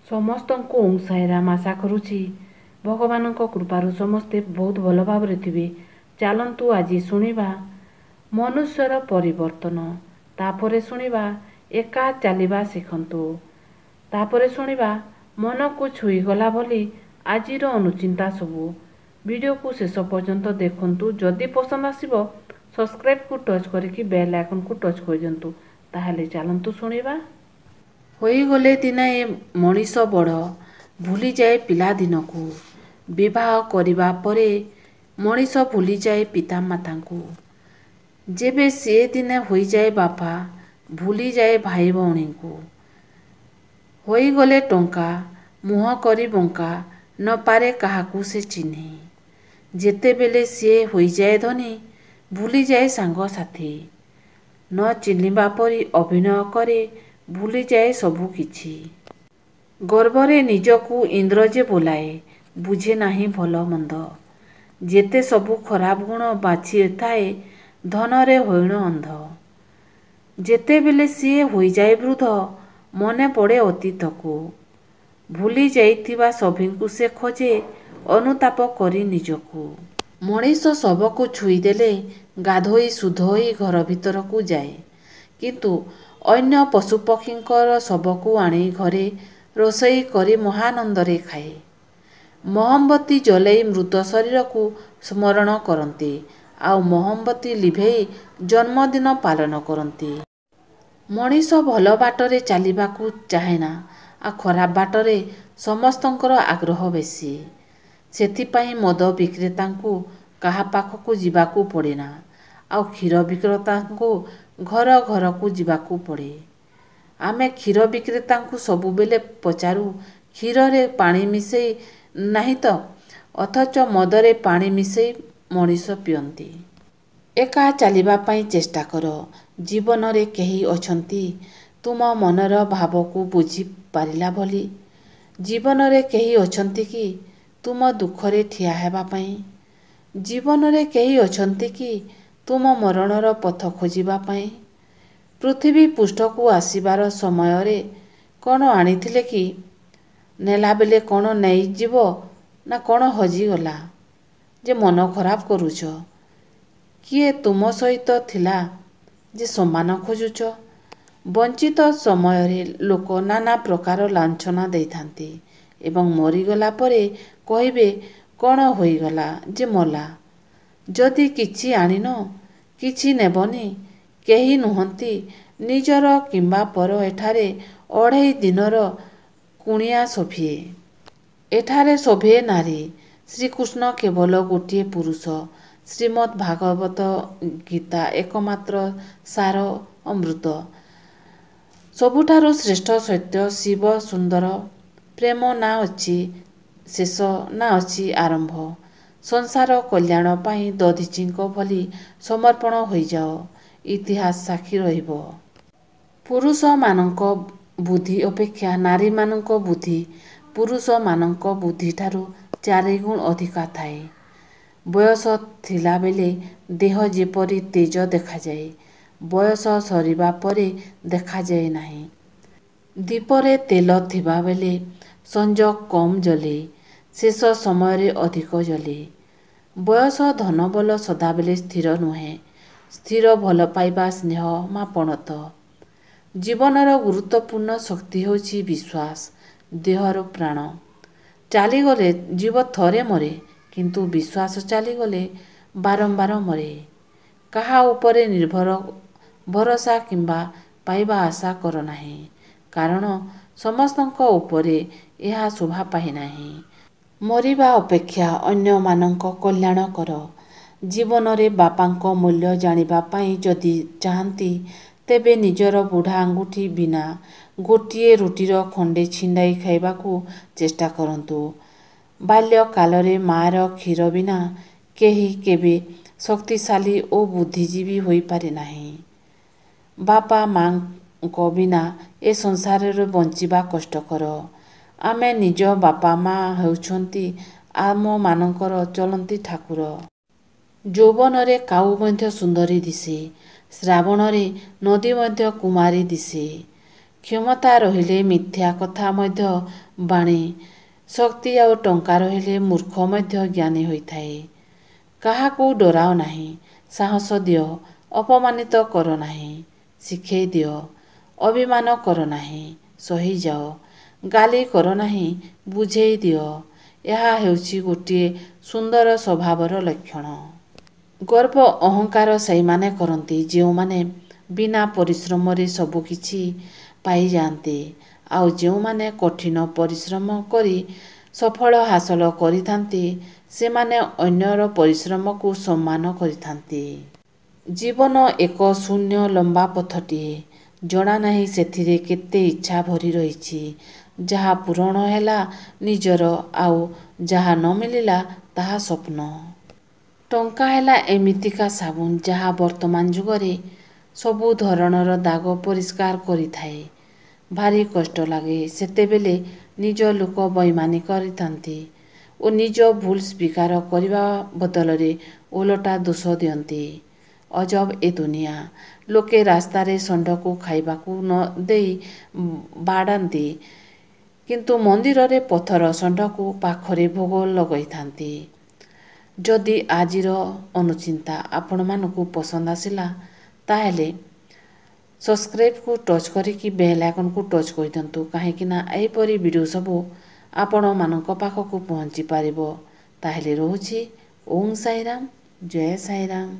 ସମସ୍ତଙ୍କୁ ଓଁ ସାଇରାମ ଆଶା କରୁଛି। ଭଗବାନଙ୍କ କୃପାରୁ ସମସ୍ତେ ବହୁତ ଭଲ ଭାବରେ ଥିବେ। ଚାଲନ୍ତୁ ଆଜି ଶୁଣିବା ମନୁଷ୍ୟର ପରିବର୍ତ୍ତନ। ତାପରେ ଶୁଣିବା ଏକା ଚାଲିବା ଶିଖନ୍ତୁ। ତାପରେ ଶୁଣିବା ମନକୁ ଛୁଇଁଗଲା ଭଳି ଆଜିର ଅନୁଚିନ୍ତା ସବୁ। ଭିଡ଼ିଓକୁ ଶେଷ ପର୍ଯ୍ୟନ୍ତ ଦେଖନ୍ତୁ। ଯଦି ପସନ୍ଦ ଆସିବ ସବସ୍କ୍ରାଇବ୍କୁ ଟଚ୍ କରିକି ବେଲ୍ ଆଇକନ୍କୁ ଟଚ୍ କରିଦିଅନ୍ତୁ। ତାହେଲେ ଚାଲନ୍ତୁ ଶୁଣିବା। ହୋଇଗଲେ ଦିନେ ମଣିଷ ବଡ଼, ଭୁଲିଯାଏ ପିଲାଦିନକୁ। ବିବାହ କରିବା ପରେ ମଣିଷ ଭୁଲିଯାଏ ପିତାମାତାଙ୍କୁ। ଯେବେ ସିଏ ଦିନେ ହୋଇଯାଏ ବାପା, ଭୁଲିଯାଏ ଭାଇ ଭଉଣୀଙ୍କୁ। ହୋଇଗଲେ ଟଙ୍କା, ମୁହଁ କରି ବଙ୍କା, ନପାରେ କାହାକୁ ସେ ଚିହ୍ନି। ଯେତେବେଳେ ସିଏ ହୋଇଯାଏ ଧନୀ, ଭୁଲିଯାଏ ସାଙ୍ଗସାଥି। ନ ଚିହ୍ନିବା ପରି ଅଭିନୟ କରେ, ଭୁଲିଯାଏ ସବୁ କିଛି। ଗର୍ବରେ ନିଜକୁ ଇନ୍ଦ୍ର ଯେ ବୋଲାଏ, ବୁଝେ ନାହିଁ ଭଲ ମନ୍ଦ। ଯେତେ ସବୁ ଖରାପ ଗୁଣ ବାଛିଥାଏ, ଧନରେ ହଇଣ ଅନ୍ଧ। ଯେତେବେଳେ ସିଏ ହୋଇଯାଏ ବୃଦ୍ଧ, ମନେ ପଡ଼େ ଅତୀତକୁ। ଭୁଲି ଯାଇଥିବା ସଭିଙ୍କୁ ସେ ଖୋଜେ, ଅନୁତାପ କରି ନିଜକୁ। ମଣିଷ ଶବକୁ ଛୁଇଁଦେଲେ ଗାଧୋଇ ଶୁଦ୍ଧହୋଇ ଘର ଭିତରକୁ ଯାଏ। କିନ୍ତୁ ଅନ୍ୟ ପଶୁପକ୍ଷୀଙ୍କର ଶବକୁ ଆଣି ଘରେ ରୋଷେଇ କରି ମହାନନ୍ଦରେ ଖାଏ। ମହମବତୀ ଜଳେଇ ମୃତ ଶରୀରକୁ ସ୍ମରଣ କରନ୍ତି, ଆଉ ମହମବତୀ ଲିଭେଇ ଜନ୍ମଦିନ ପାଳନ କରନ୍ତି। ମଣିଷ ଭଲ ବାଟରେ ଚାଲିବାକୁ ଚାହେଁନା, ଆଉ ଖରାପ ବାଟରେ ସମସ୍ତଙ୍କର ଆଗ୍ରହ ବେଶୀ। ସେଥିପାଇଁ ମଦ ବିକ୍ରେତାଙ୍କୁ କାହା ପାଖକୁ ଯିବାକୁ ପଡ଼େନା, ଆଉ କ୍ଷୀର ବିକ୍ରେତାଙ୍କୁ ଘର ଘରକୁ ଯିବାକୁ ପଡ଼େ। ଆମେ କ୍ଷୀର ବିକ୍ରେତାଙ୍କୁ ସବୁବେଳେ ପଚାରୁ, କ୍ଷୀରରେ ପାଣି ମିଶେଇ ନାହିଁ ତ? ଅଥଚ ମଦରେ ପାଣି ମିଶେଇ ମଣିଷ ପିଅନ୍ତି। ଏକା ଚାଲିବା ପାଇଁ ଚେଷ୍ଟା କର। ଜୀବନରେ କେହି ଅଛନ୍ତି ତୁମ ମନର ଭାବକୁ ବୁଝି ପାରିଲା ଭଳି? ଜୀବନରେ କେହି ଅଛନ୍ତି କି ତୁମ ଦୁଃଖରେ ଠିଆ ହେବା ପାଇଁ? ଜୀବନରେ କେହି ଅଛନ୍ତି କି ତୁମ ମରଣର ପଥ ଖୋଜିବା ପାଇଁ? ପୃଥିବୀ ପୃଷ୍ଠକୁ ଆସିବାର ସମୟରେ କ'ଣ ଆଣିଥିଲେ କି? ନେଲାବେଳେ କ'ଣ ନେଇଯିବ ନା କ'ଣ ହଜିଗଲା ଯେ ମନ ଖରାପ କରୁଛ? କିଏ ତୁମ ସହିତ ଥିଲା ଯେ ସମ୍ମାନ ଖୋଜୁଛ? ବଞ୍ଚିତ ସମୟରେ ଲୋକ ନାନା ପ୍ରକାର ଲାଞ୍ଛନା ଦେଇଥାନ୍ତି ଏବଂ ମରିଗଲା ପରେ କହିବେ କ'ଣ ହୋଇଗଲା ଯେ ମଲା? ଯଦି କିଛି ଆଣିନ, କିଛି ନେବନି, କେହି ନୁହନ୍ତି ନିଜର କିମ୍ବା ପର ଏଠାରେ ଅଢ଼େଇ ଦିନର କୁଣିଆ ସଭିଏ। ଏଠାରେ ସଭିଏ ନାରୀ। ଶ୍ରୀକୃଷ୍ଣ କେବଳ ଗୋଟିଏ ପୁରୁଷ। ଶ୍ରୀମଦ୍ ଭାଗବତ ଗୀତା ଏକମାତ୍ର ସାର ଅମୃତ। ସବୁଠାରୁ ଶ୍ରେଷ୍ଠ ସତ୍ୟ ଶିବ ସୁନ୍ଦର। ପ୍ରେମ ନା ଅଛି ଶେଷ ନା ଅଛି ଆରମ୍ଭ। ସଂସାର କଲ୍ୟାଣ ପାଇଁ ଦଧିଚିଙ୍କ ଭଳି ସମର୍ପଣ ହୋଇଯାଅ, ଇତିହାସ ସାକ୍ଷୀ ରହିବ। ପୁରୁଷମାନଙ୍କ ବୁଦ୍ଧି ଅପେକ୍ଷା ନାରୀମାନଙ୍କ ବୁଦ୍ଧି ପୁରୁଷମାନଙ୍କ ବୁଦ୍ଧିଠାରୁ 4 ଗୁଣ ଅଧିକା ଥାଏ। ବୟସ ଥିଲାବେଳେ ଦେହ ଯେପରି ତେଜ ଦେଖାଯାଏ, ବୟସ ସରିବା ପରେ ଦେଖାଯାଏ ନାହିଁ। ଦୀପରେ ତେଲ ଥିବାବେଳେ ସଞ୍ଜ କମ୍ ଜଳେ, ଶେଷ ସମୟରେ ଅଧିକ ଜଳେ। ବୟସ ଧନବଳ ସଦାବେଳେ ସ୍ଥିର ନୁହେଁ। ସ୍ଥିର ଭଲ ପାଇବା ସ୍ନେହ ମାପଣତ। ଜୀବନର ଗୁରୁତ୍ୱପୂର୍ଣ୍ଣ ଶକ୍ତି ହେଉଛି ବିଶ୍ୱାସ। ଦେହର ପ୍ରାଣ। ଚାଲିଗଲେ ଜୀବ ଥରେ ମରେ, କିନ୍ତୁ ବିଶ୍ୱାସ ଚାଲିଗଲେ ବାରମ୍ବାର ମରେ। କାହା ଉପରେ ଭରସା କିମ୍ବା ପାଇବା ଆଶା କର ନାହିଁ, କାରଣ ସମସ୍ତଙ୍କ ଉପରେ ଏହା ଶୋଭା ପାଏନାହିଁ। ମରିବା ଅପେକ୍ଷା ଅନ୍ୟମାନଙ୍କ କଲ୍ୟାଣ କର। ଜୀବନରେ ବାପାଙ୍କ ମୂଲ୍ୟ ଜାଣିବା ପାଇଁ ଯଦି ଚାହାନ୍ତି, ତେବେ ନିଜର ବୁଢ଼ା ଆଙ୍ଗୁଠି ବିନା ଗୋଟିଏ ରୁଟିର ଖଣ୍ଡେ ଛିଣ୍ଡାଇ ଖାଇବାକୁ ଚେଷ୍ଟା କରନ୍ତୁ। ବାଲ୍ୟକାଳରେ ମାଆର କ୍ଷୀର ବିନା କେହି କେବେ ଶକ୍ତିଶାଳୀ ଓ ବୁଦ୍ଧିଜୀବୀ ହୋଇପାରେ ନାହିଁ। ବାପା ମା'ଙ୍କ ବିନା ଏ ସଂସାରରେ ବଞ୍ଚିବା କଷ୍ଟକର। ଆମେ ନିଜ ବାପା ମା ହେଉଛନ୍ତି ଆମମାନଙ୍କର ଚଳନ୍ତି ଠାକୁର। ଯୌବନରେ କାଉ ମଧ୍ୟ ସୁନ୍ଦରୀ ଦିଶେ, ଶ୍ରାବଣରେ ନଦୀ ମଧ୍ୟ କୁମାରୀ ଦିଶେ। କ୍ଷମତା ରହିଲେ ମିଥ୍ୟା କଥା ମଧ୍ୟ ବାଣୀ, ଶକ୍ତି ଆଉ ଟଙ୍କା ରହିଲେ ମୂର୍ଖ ମଧ୍ୟ ଜ୍ଞାନୀ ହୋଇଥାଏ। କାହାକୁ ଡରାଅ ନାହିଁ, ସାହସ ଦିଅ, ଅପମାନିତ କର ନାହିଁ, ଶିଖେଇ ଦିଅ, ଅଭିମାନ କର ନାହିଁ, ସହିଯାଅ, ଗାଲି କର ନାହିଁ, ବୁଝେଇ ଦିଅ। ଏହା ହେଉଛି ଗୋଟିଏ ସୁନ୍ଦର ସ୍ୱଭାବର ଲକ୍ଷଣ। ଗର୍ବ ଅହଙ୍କାର ସେଇମାନେ କରନ୍ତି ଯେଉଁମାନେ ବିନା ପରିଶ୍ରମରେ ସବୁକିଛି ପାଇଯାଆନ୍ତି ଆଉ ଯେଉଁମାନେ କଠିନ ପରିଶ୍ରମ କରି ସଫଳ ହାସଲ କରିଥାନ୍ତି ସେମାନେ ଅନ୍ୟର ପରିଶ୍ରମକୁ ସମ୍ମାନ କରିଥାନ୍ତି। ଜୀବନ ଏକ ଶୂନ୍ୟ ଲମ୍ବା ପଥଟିଏ। ଜଣାନାହିଁ ସେଥିରେ କେତେ ଇଚ୍ଛା ଭରି ରହିଛି। ଯାହା ପୂରଣ ହେଲା ନିଜର ଆଉ ଯାହା ନ ମିଳିଲା ତାହା ସ୍ୱପ୍ନ। ଟଙ୍କା ହେଲା ଏମିତିକା ସାବୁନ ଯାହା ବର୍ତ୍ତମାନ ଯୁଗରେ ସବୁ ଧରଣର ଦାଗ ପରିଷ୍କାର କରିଥାଏ। ଭାରି କଷ୍ଟ ଲାଗେ ସେତେବେଳେ ନିଜ ଲୋକ ବେଇମାନୀ କରିଥାନ୍ତି ଓ ନିଜ ଭୁଲ ସ୍ୱୀକାର କରିବା ବଦଳରେ ଓଲଟା ଦୋଷ ଦିଅନ୍ତି। ଅଜବ ଏ ଦୁନିଆ। ଲୋକେ ରାସ୍ତାରେ ଷଣ୍ଢକୁ ଖାଇବାକୁ ନ ଦେଇ ବାଡ଼ାନ୍ତି କିନ୍ତୁ ମନ୍ଦିରରେ ପଥର ଷଣ୍ଢକୁ ପାଖରେ ଭୋଗ ଲଗାଇଥାନ୍ତି। ଯଦି ଆଜିର ଅନୁଚିନ୍ତା ଆପଣମାନଙ୍କୁ ପସନ୍ଦ ଆସିଲା ତାହେଲେ ସବସ୍କ୍ରାଇବ୍କୁ ଟଚ୍ କରିକି ବେଲ୍ ଆଇକନ୍କୁ ଟଚ୍ କରିଦିଅନ୍ତୁ, କାହିଁକିନା ଏହିପରି ଭିଡ଼ିଓ ସବୁ ଆପଣମାନଙ୍କ ପାଖକୁ ପହଞ୍ଚି ପାରିବ। ତାହେଲେ ରହୁଛି। ଓଁ ସାଇରାମ, ଜୟ ସାଇରାମ।